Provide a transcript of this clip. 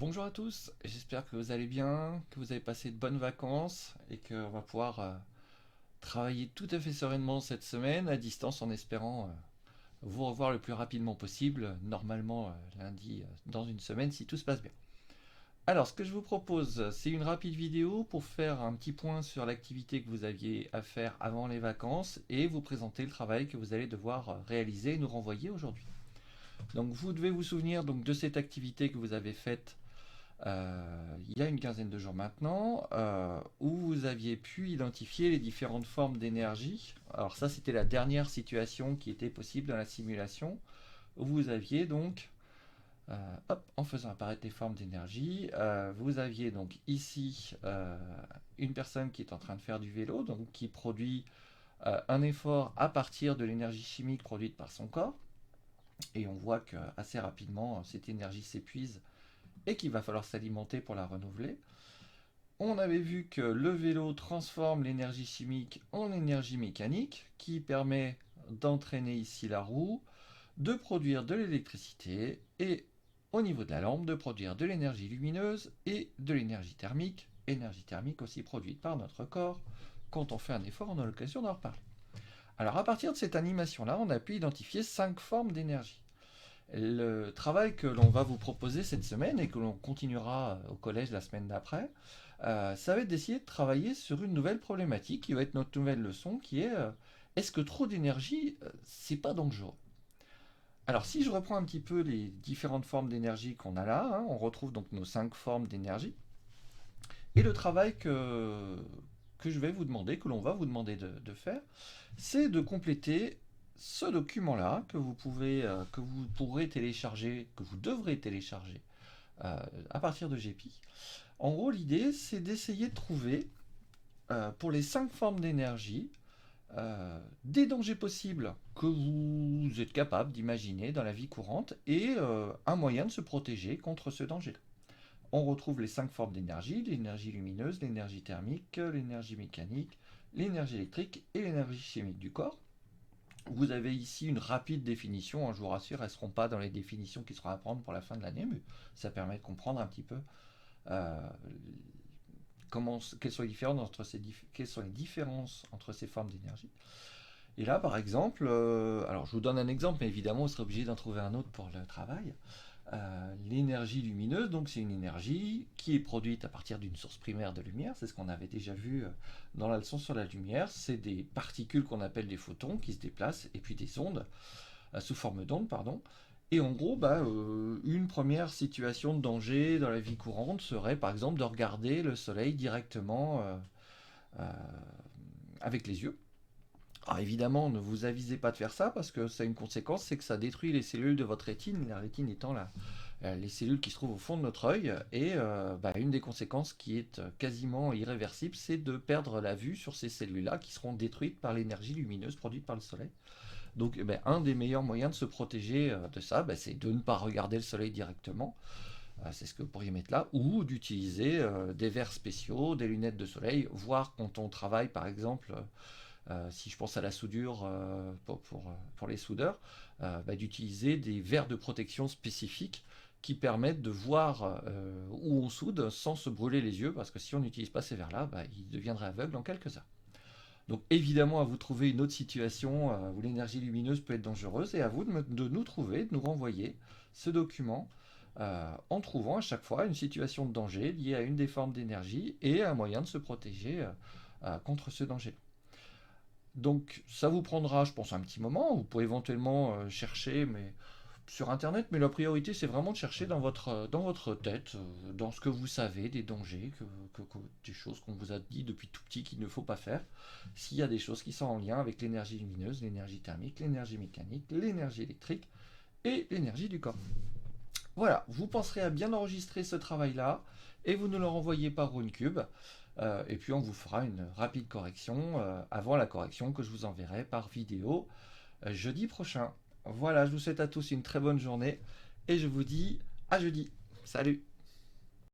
Bonjour à tous, j'espère que vous allez bien, que vous avez passé de bonnes vacances et qu'on va pouvoir travailler tout à fait sereinement cette semaine à distance en espérant vous revoir le plus rapidement possible, normalement lundi dans une semaine si tout se passe bien. Alors ce que je vous propose, c'est une rapide vidéo pour faire un petit point sur l'activité que vous aviez à faire avant les vacances et vous présenter le travail que vous allez devoir réaliser et nous renvoyer aujourd'hui. Donc vous devez vous souvenir donc, de cette activité que vous avez faite il y a une quinzaine de jours maintenant, où vous aviez pu identifier les différentes formes d'énergie. Alors ça, c'était la dernière situation qui était possible dans la simulation, où vous aviez donc, en faisant apparaître les formes d'énergie, vous aviez donc ici une personne qui est en train de faire du vélo, donc qui produit un effort à partir de l'énergie chimique produite par son corps. Et on voit que assez rapidement, cette énergie s'épuise et qu'il va falloir s'alimenter pour la renouveler. On avait vu que le vélo transforme l'énergie chimique en énergie mécanique qui permet d'entraîner ici la roue, de produire de l'électricité et au niveau de la lampe de produire de l'énergie lumineuse et de énergie thermique aussi produite par notre corps. Quand on fait un effort, on a l'occasion d'en reparler. Alors à partir de cette animation-là, on a pu identifier 5 formes d'énergie. Le travail que l'on va vous proposer cette semaine et que l'on continuera au collège la semaine d'après, ça va être d'essayer de travailler sur une nouvelle problématique qui va être notre nouvelle leçon qui est est-ce que trop d'énergie, c'est pas dangereux? Alors si je reprends un petit peu les différentes formes d'énergie qu'on a là, hein, on retrouve donc nos 5 formes d'énergie et le travail que je vais vous demander, que l'on va vous demander de faire, c'est de compléter ce document-là que vous pourrez télécharger, que vous devrez télécharger à partir de GPI. En gros, l'idée, c'est d'essayer de trouver, pour les 5 formes d'énergie, des dangers possibles que vous êtes capable d'imaginer dans la vie courante et un moyen de se protéger contre ce danger-là. On retrouve les 5 formes d'énergie, l'énergie lumineuse, l'énergie thermique, l'énergie mécanique, l'énergie électrique et l'énergie chimique du corps. Vous avez ici une rapide définition, hein, je vous rassure, elles ne seront pas dans les définitions qui seront à prendre pour la fin de l'année, mais ça permet de comprendre un petit peu euh, quelles sont les différences entre ces formes d'énergie. Et là, par exemple, alors je vous donne un exemple, mais évidemment, vous serez obligé d'en trouver un autre pour le travail. L'énergie lumineuse, donc c'est une énergie qui est produite à partir d'une source primaire de lumière, c'est ce qu'on avait déjà vu dans la leçon sur la lumière, c'est des particules qu'on appelle des photons qui se déplacent, et puis des ondes, sous forme d'ondes, pardon. Et en gros, une première situation de danger dans la vie courante serait par exemple de regarder le soleil directement euh, avec les yeux. Alors évidemment, ne vous avisez pas de faire ça parce que ça a une conséquence, c'est que ça détruit les cellules de votre rétine, la rétine étant les cellules qui se trouvent au fond de notre œil. Et une des conséquences qui est quasiment irréversible, c'est de perdre la vue sur ces cellules-là qui seront détruites par l'énergie lumineuse produite par le soleil. Donc un des meilleurs moyens de se protéger de ça, c'est de ne pas regarder le soleil directement. C'est ce que vous pourriez mettre là, ou d'utiliser des verres spéciaux, des lunettes de soleil, voire quand on travaille par exemple si je pense à la soudure pour les soudeurs, d'utiliser des verres de protection spécifiques qui permettent de voir où on soude sans se brûler les yeux, parce que si on n'utilise pas ces verres-là, ils deviendraient aveugles en quelques heures. Donc évidemment, à vous trouver une autre situation où l'énergie lumineuse peut être dangereuse, et à vous de nous trouver, de nous renvoyer ce document en trouvant à chaque fois une situation de danger liée à une des formes d'énergie et un moyen de se protéger contre ce danger. Donc ça vous prendra, je pense, un petit moment. Vous pouvez éventuellement chercher sur Internet, mais la priorité c'est vraiment de chercher dans votre tête, dans ce que vous savez, des dangers, des choses qu'on vous a dit depuis tout petit qu'il ne faut pas faire. S'il y a des choses qui sont en lien avec l'énergie lumineuse, l'énergie thermique, l'énergie mécanique, l'énergie électrique et l'énergie du corps. Voilà, vous penserez à bien enregistrer ce travail-là et vous nous le renvoyez par RuneCube. Et puis on vous fera une rapide correction avant la correction que je vous enverrai par vidéo jeudi prochain. Voilà, je vous souhaite à tous une très bonne journée et je vous dis à jeudi. Salut!